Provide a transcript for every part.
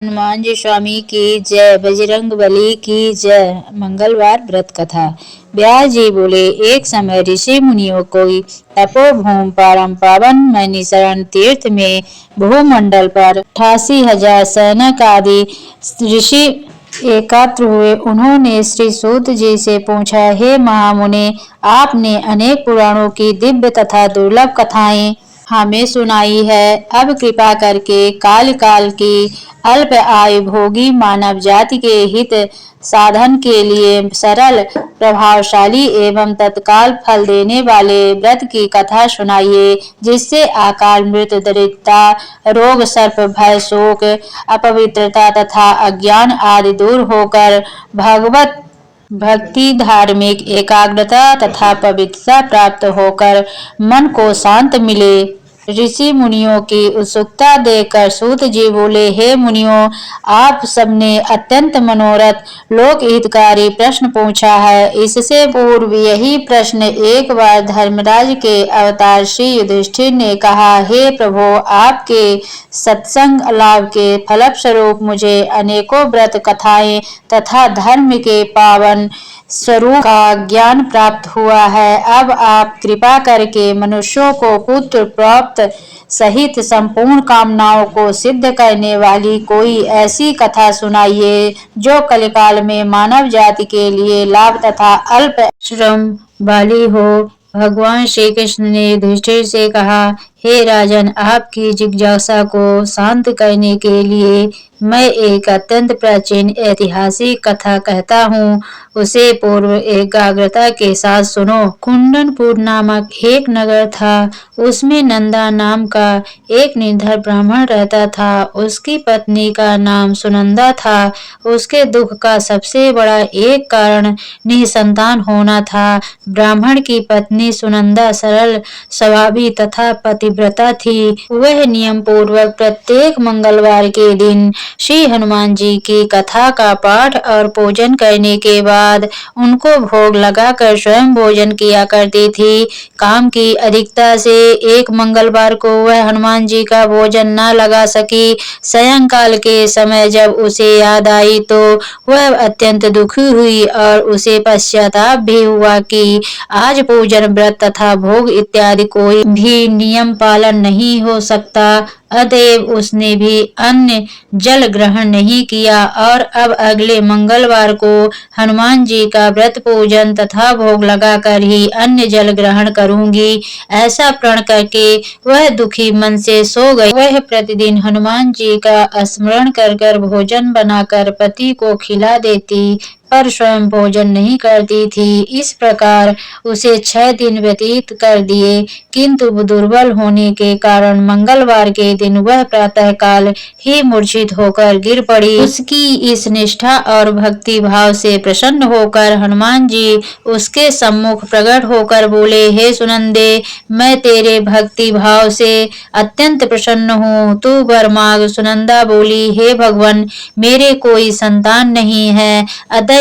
हनुमान जी स्वामी की जय। बजरंगबली की जय। मंगलवार व्रत कथा। व्यास जी बोले, एक समय ऋषि मुनियों को तपोभूमि परम पावन नैमिषारण्य तीर्थ में भूमंडल पर 88,000 सैनिक आदि ऋषि एकत्र हुए। उन्होंने श्री सूत जी से पूछा, हे महामुने, आपने अनेक पुराणों की दिव्य तथा दुर्लभ कथाएं हमें सुनाई है। अब कृपा करके काल काल की अल्प आयु भोगी मानव जाति के हित साधन के लिए सरल, प्रभावशाली एवं तत्काल फल देने वाले व्रत की कथा सुनाइए, जिससे अकाल मृत्यु, दरिद्रता, रोग, सर्प भय, शोक, अपवित्रता तथा अज्ञान आदि दूर होकर भगवत भक्ति, धार्मिक एकाग्रता तथा पवित्रता प्राप्त होकर मन को शांत मिले। ऋषि मुनियों की उत्सुकता देखकर सूत जी बोले, हे मुनियों, आप सबने अत्यंत मनोरथ लोक हितकारी प्रश्न पूछा है। इससे पूर्व यही प्रश्न एक बार धर्मराज के अवतार श्री युधिष्ठिर ने कहा, हे प्रभु, आपके सत्संग लाभ के फलस्वरूप मुझे अनेकों व्रत कथाएं तथा धर्म के पावन स्वरूप का ज्ञान प्राप्त हुआ है। अब आप कृपा करके मनुष्यों को पुत्र प्राप्त सहित संपूर्ण कामनाओं को सिद्ध करने वाली कोई ऐसी कथा सुनाइए जो कलिकाल में मानव जाति के लिए लाभ तथा अल्प श्रम वाली हो। भगवान श्री कृष्ण ने युधिष्ठिर से कहा, हे राजन, आपकी जिज्ञासा को शांत करने के लिए मैं एक अत्यंत प्राचीन ऐतिहासिक कथा कहता हूँ। उसे पूर्व एकाग्रता के साथ सुनो। कुंदनपुर नामक एक नगर था। उसमें नंदा नाम का एक निर्धन ब्राह्मण रहता था। उसकी पत्नी का नाम सुनंदा था। उसके दुख का सबसे बड़ा एक कारण निसंतान होना था। ब्राह्मण की पत्नी सुनंदा सरल स्वभावी तथा पतिव्रता थी। वह नियम पूर्वक प्रत्येक मंगलवार के दिन श्री हनुमान जी की कथा का पाठ और पूजन करने के बाद उनको भोग लगाकर स्वयं भोजन किया करती थी। काम की अधिकता से एक मंगलवार को वह हनुमान जी का भोजन न लगा सकी। सायंकाल के समय जब उसे याद आई तो वह अत्यंत दुखी हुई और उसे पश्चाताप भी हुआ कि आज पूजन, व्रत तथा भोग इत्यादि कोई भी नियम पालन नहीं हो सकता। अतएव उसने भी अन्य जल ग्रहण नहीं किया और अब अगले मंगलवार को हनुमान जी का व्रत, पूजन तथा भोग लगाकर ही अन्य जल ग्रहण करूंगी, ऐसा प्रण करके वह दुखी मन से सो गई। वह प्रतिदिन हनुमान जी का स्मरण कर भोजन बनाकर पति को खिला देती, पर स्वयं भोजन नहीं करती थी। इस प्रकार उसे 6 दिन व्यतीत कर दिए, किंतु दुर्बल होने के कारण मंगलवार के दिन वह प्रातः काल ही मूर्छित होकर गिर पड़ी। उसकी इस निष्ठा और भक्ति भाव से प्रसन्न होकर हनुमान जी उसके सम्मुख प्रकट होकर बोले, हे सुनंदे, मैं तेरे भक्ति भाव से अत्यंत प्रसन्न हूँ, तू वर मांग। सुनंदा बोली, हे भगवान, मेरे कोई संतान नहीं है, अतएव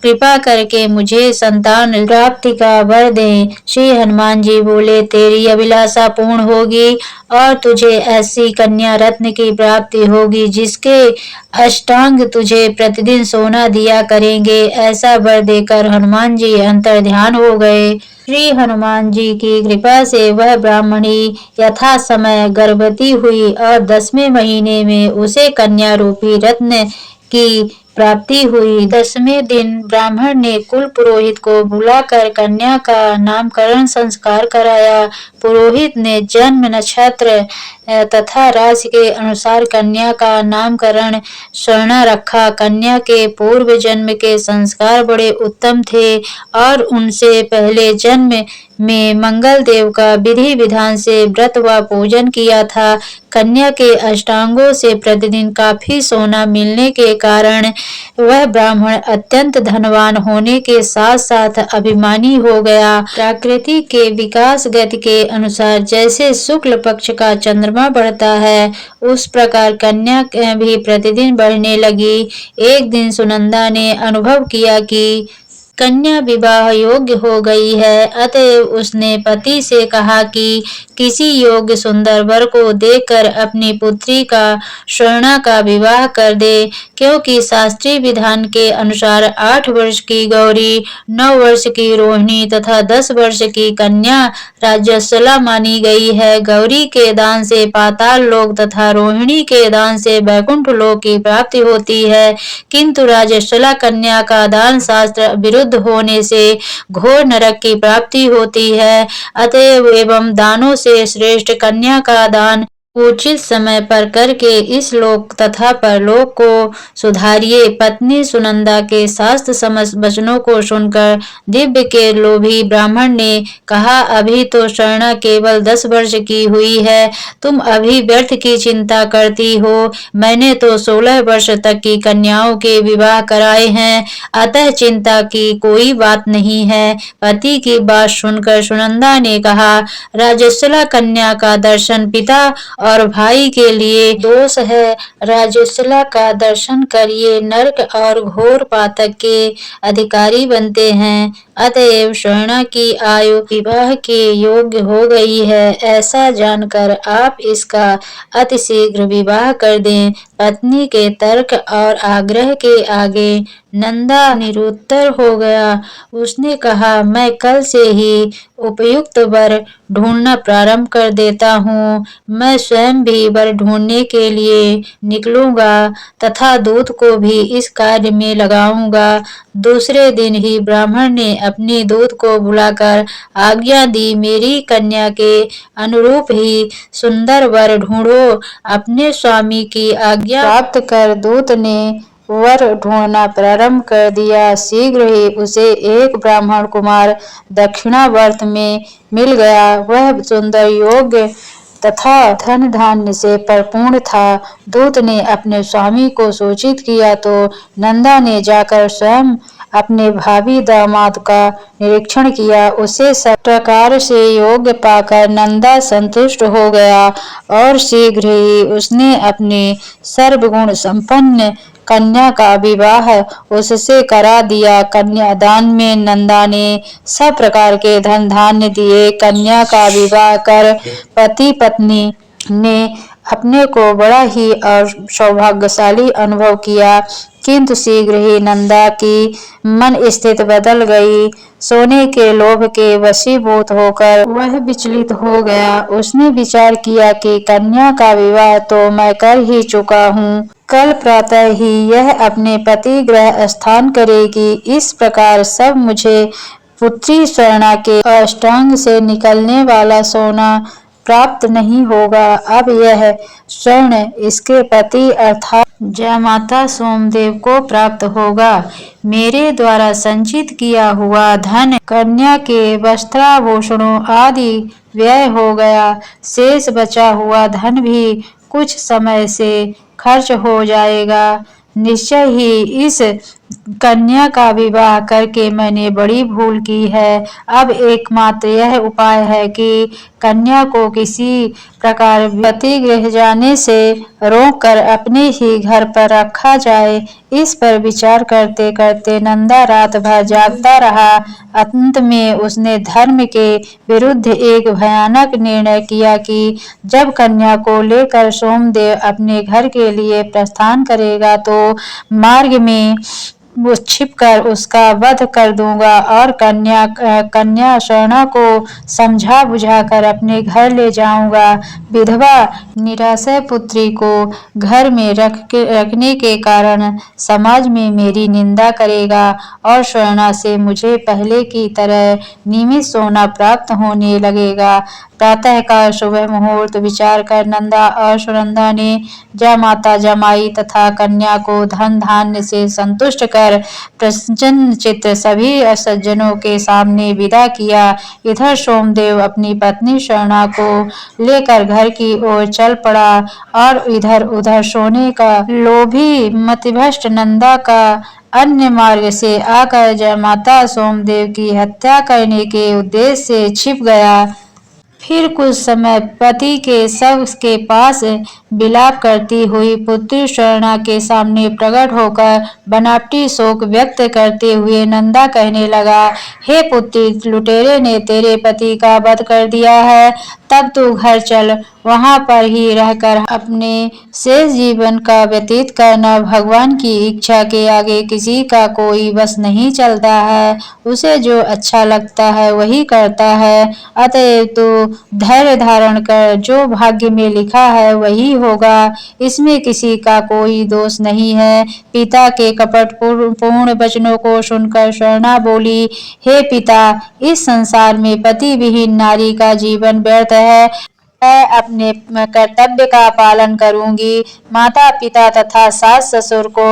कृपा करके मुझे संतान प्राप्ति का वर दें। श्री हनुमान जी बोले, तेरी अभिलाषा पूर्ण होगी और तुझे ऐसी कन्या रत्न की प्राप्ति होगी जिसके अष्टांग तुझे प्रतिदिन सोना दिया करेंगे। ऐसा वर देकर हनुमान जी अंतर्ध्यान हो गए। श्री हनुमान जी की कृपा से वह ब्राह्मणी यथा समय गर्भवती हुई और 10वें महीने में उसे कन्या रूपी रत्न की प्राप्ति हुई। 10वें दिन ब्राह्मण ने कुल पुरोहित को बुलाकर कन्या का नामकरण संस्कार कराया। पुरोहित ने जन्म, नक्षत्र तथा राशि के अनुसार कन्या का नामकरण स्वर्णा रखा। कन्या के पूर्व जन्म के संस्कार बड़े उत्तम थे और उनसे पहले जन्म में मंगल देव का विधि विधान से व्रत व पूजन किया था। कन्या के अष्टांगों से प्रतिदिन काफी सोना मिलने के कारण वह ब्राह्मण अत्यंत धनवान होने के साथ साथ अभिमानी हो गया। प्रकृति के विकास गति के अनुसार जैसे शुक्ल पक्ष का चंद्रमा बढ़ता है, उस प्रकार कन्या भी प्रतिदिन बढ़ने लगी। एक दिन सुनंदा ने अनुभव किया कि कन्या विवाह योग्य हो गई है। अतएव उसने पति से कहा कि किसी योग्य सुंदर वर को देखकर अपनी पुत्री का स्वर्णा का विवाह कर दे, क्योंकि शास्त्रीय विधान के अनुसार 8 वर्ष की गौरी, 9 वर्ष की रोहिणी तथा 10 वर्ष की कन्या राज्यशला मानी गई है। गौरी के दान से पाताल लोक तथा रोहिणी के दान से वैकुंठ लोक की प्राप्ति होती है, किंतु राज्यशला कन्या का दान शास्त्र विरुद्ध होने से घोर नरक की प्राप्ति होती है। अतएव एवं दानों से श्रेष्ठ कन्या का दान उचित समय पर करके इस लोक तथा परलोक को सुधारिए। पत्नी सुनंदा के शास्त्र समस्त वचनों को सुनकर दिव्य के लोभी ब्राह्मण ने कहा, अभी तो स्वर्णा केवल 10 वर्ष की हुई है, तुम अभी व्यर्थ की चिंता करती हो। मैंने तो 16 वर्ष तक की कन्याओं के विवाह कराए हैं, अतः चिंता की कोई बात नहीं है। पति की बात सुनकर सुनंदा ने कहा, राज्यशला कन्या का दर्शन पिता और भाई के लिए दोष है। राज्यशला का दर्शन करिए नरक और घोर पातक के अधिकारी बनते हैं। अतएव स्वर्णा की आयु विवाह के योग्य हो गई है, ऐसा जानकर आप इसका अतिशीघ्र विवाह कर दें। पत्नी के तर्क और आग्रह के आगे नंदा निरुत्तर हो गया। उसने कहा, मैं कल से ही उपयुक्त वर ढूंढना प्रारंभ कर देता हूँ। मैं स्वयं भी वर ढूंढने के लिए निकलूंगा तथा दूत को भी इस कार्य में लगाऊंगा। दूसरे दिन ही ब्राह्मण ने अपने दूत को बुलाकर आज्ञा दी, मेरी कन्या के अनुरूप ही सुंदर वर ढूंढो। अपने स्वामी की आज्ञा प्राप्त कर दूत ने वर ढूंढना प्रारंभ कर दिया। शीघ्र ही उसे एक ब्राह्मण कुमार दक्षिणावर्त में मिल गया। वह सुंदर, योग्य तथा धन धान्य से परिपूर्ण था। दूत ने अपने स्वामी को सूचित किया तो नंदा ने जाकर स्वयं अपने भावी दामाद का निरीक्षण किया। उसे सब प्रकार से योग्य पाकर नंदा संतुष्ट हो गया और शीघ्र ही उसने अपने सर्वगुण संपन्न कन्या का विवाह उससे करा दिया। कन्यादान में नंदा ने सब प्रकार के धन धान्य दिए। कन्या का विवाह कर पति पत्नी ने अपने को बड़ा ही और सौभाग्यशाली अनुभव किया, किंतु शीघ्र ही नंदा की मन स्थिति बदल गई। सोने के लोभ के वशीभूत होकर वह विचलित हो गया। उसने विचार किया कि कन्या का विवाह तो मैं कर ही चुका हूँ, कल प्रातः ही यह अपने पति गृह स्थान करेगी। इस प्रकार सब मुझे पुत्री स्वर्णा के अष्टांग से निकलने वाला सोना प्राप्त नहीं होगा। अब यह स्वर्ण इसके पति अर्थात जयमाता सोमदेव को प्राप्त होगा। मेरे द्वारा संचित किया हुआ धन, कन्या के वस्त्राभूषणों आदि व्यय हो गया। शेष बचा हुआ धन भी कुछ समय से खर्च हो जाएगा। निश्चय ही इस कन्या का विवाह करके मैंने बड़ी भूल की है। अब एकमात्र यह उपाय है कि कन्या को किसी प्रकार पति गृह जाने से रोककर अपने ही घर पर रखा जाए। इस पर विचार करते करते नंदा रात भर जागता रहा। अंत में उसने धर्म के विरुद्ध एक भयानक निर्णय किया कि जब कन्या को लेकर सोमदेव अपने घर के लिए प्रस्थान करेगा तो मार्ग में वो छिपकर उसका वध कर दूंगा और कन्या स्वर्णा को समझा बुझाकर अपने घर ले जाऊंगा। विधवा निराश्रय पुत्री को घर में रखने के कारण समाज में मेरी निंदा करेगा और स्वर्णा से मुझे पहले की तरह नियमित सोना प्राप्त होने लगेगा। प्रातः काल सुबह मुहूर्त विचार कर नंदा और सुनंदा ने जयमाता जमाई तथा कन्या को धन धान्य से संतुष्ट कर प्रसन्न चित्त सभी सज्जनों के सामने विदा किया। इधर सोमदेव अपनी पत्नी स्वर्णा को लेकर घर की ओर चल पड़ा और इधर उधर सोने का लोभी मतिभ्रष्ट नंदा का अन्य मार्ग से आकर जयमाता सोमदेव की हत्या करने के उद्देश्य से छिप गया। फिर कुछ समय पति के शव के पास विलाप करती हुई पुत्री स्वर्णा के सामने प्रकट होकर बनावटी शोक व्यक्त करते हुए नंदा कहने लगा, हे पुत्री, लुटेरे ने तेरे पति का वध कर दिया है। तब तू घर चल, वहां पर ही रहकर अपने शेष जीवन का व्यतीत करना। भगवान की इच्छा के आगे किसी का कोई बस नहीं चलता है। उसे जो अच्छा लगता है वही करता है। अतएव तू धैर्य धारण कर, जो भाग्य में लिखा है वही होगा। इसमें किसी का कोई दोष नहीं है। पिता के कपटपूर्ण वचनों को सुनकर स्वर्णा बोली, हे पिता, इस संसार में पति विहीन नारी का जीवन व्यर्थ है। मैं अपने कर्तव्य का पालन करूंगी। माता पिता तथा सास ससुर को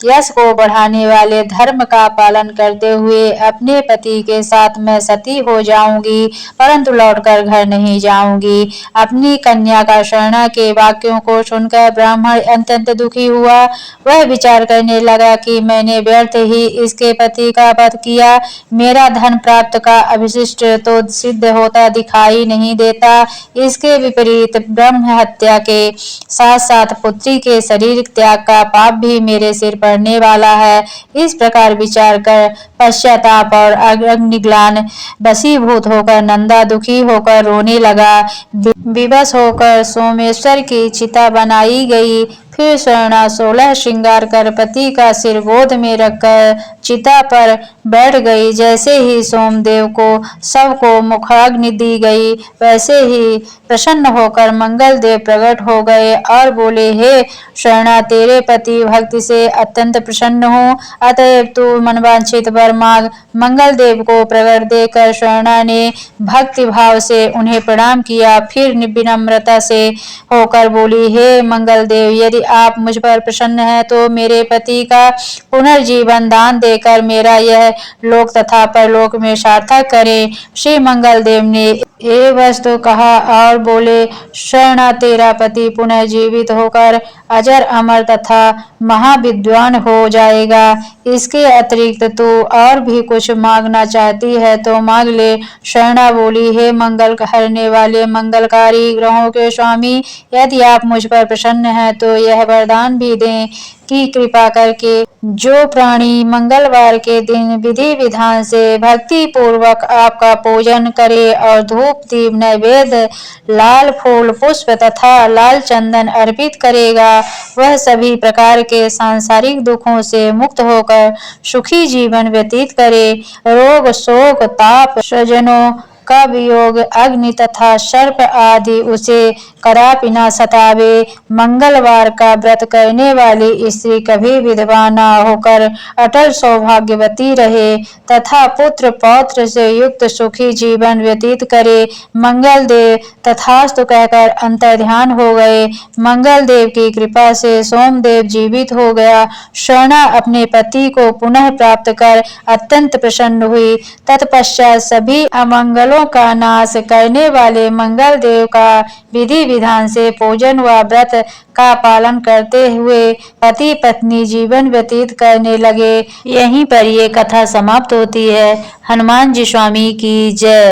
यश को बढ़ाने वाले धर्म का पालन करते हुए अपने पति के साथ मैं सती हो जाऊंगी, परंतु लौटकर घर नहीं जाऊंगी। अपनी कन्या का स्वर्णा के वाक्यों को सुनकर ब्राह्मण अत्यंत दुखी हुआ। वह विचार करने लगा कि मैंने व्यर्थ ही इसके पति का वध किया। मेरा धन प्राप्त का अभिशिष्ट तो सिद्ध होता दिखाई नहीं देता। इसके विपरीत ब्रह्म हत्या के साथ साथ पुत्री के शरीर त्याग का पाप भी मेरे सिर पड़ने वाला है। इस प्रकार विचार कर पश्चाताप और अग्निग्लान वशीभूत होकर नंदा दुखी होकर रोने लगा। विवश होकर सोमेश्वर की चिता बनाई गई। फिर स्वर्णा 16 श्रृंगार कर पति का सिर गोद में रखकर चिता पर बैठ गई। जैसे ही सोमदेव को शव को मुखाग्नि दी गई, वैसे ही प्रसन्न होकर मंगल देव प्रकट हो गए और बोले, हे स्वर्णा, तेरे पति भक्ति से अत्यंत प्रसन्न हूँ, अतएव तू मनवांछित वर मांग। मंगल देव को प्रकट देकर स्वर्णा ने भक्ति भाव से उन्हें प्रणाम किया। फिर विनम्रता से होकर बोली, हे मंगल देव, यदि आप मुझ पर प्रसन्न हैं तो मेरे पति का पुनर्जीवन दान देकर मेरा यह लोक तथा परलोक में सार्थक करें। श्री मंगल देव ने ये वस्तु कहा और बोले, स्वर्णा, तेरा पति पुनः जीवित होकर अजर अमर तथा महाविद्वान हो जाएगा। इसके अतिरिक्त तू और भी कुछ मांगना चाहती है तो मांग ले। स्वर्णा बोली, हे मंगल हरने वाले मंगलकारी ग्रहों के स्वामी, यदि आप मुझ पर प्रसन्न हैं तो यह वरदान भी दें कि कृपा करके जो प्राणी मंगलवार के दिन विधि विधान से भक्ति पूर्वक आपका पूजन करे और धूप दीप नैवेद्य लाल फूल पुष्प तथा लाल चंदन अर्पित करेगा, वह सभी प्रकार के सांसारिक दुखों से मुक्त होकर सुखी जीवन व्यतीत करे। रोग शोक ताप स्वजनों का वियोग अग्नि तथा सर्प आदि उसे कदापि न सतावे। मंगलवार का व्रत करने वाली स्त्री कभी विधवा न होकर अटल सौभाग्यवती रहे तथा पुत्र पौत्र से युक्त सुखी जीवन व्यतीत करे। मंगल देव तथास्तु कहकर अंतर्ध्यान हो गए। मंगल देव की कृपा से सोमदेव जीवित हो गया। स्वर्णा अपने पति को पुनः प्राप्त कर अत्यंत प्रसन्न हुई। तत्पश्चात सभी अमंगलों का नाश करने वाले मंगल देव का विधि विधान से पूजन व व्रत का पालन करते हुए पति पत्नी जीवन व्यतीत करने लगे। यहीं पर ये कथा समाप्त होती है। हनुमान जी स्वामी की जय।